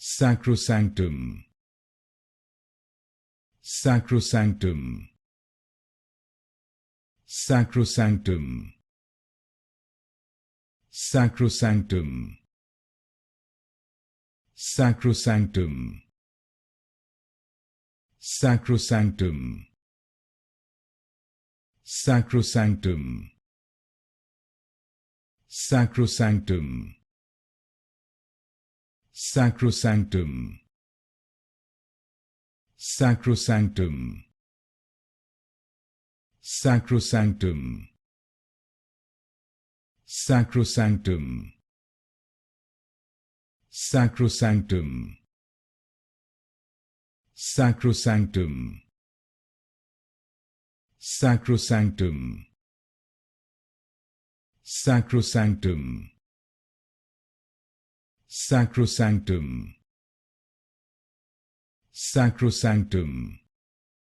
Sacrosanctum. Sacrosanctum. Sacrosanctum. Sacrosanctum. Sacrosanctum. Sacrosanctum. Sacrosanctum. Sacrosanctum. Sacrosanctum. Sacrosanctum. Sacrosanctum. Sacrosanctum. Sacrosanctum. Sacrosanctum. Sacrosanctum. Sacrosanctum. Sacrosanctum. Sacrosanctum.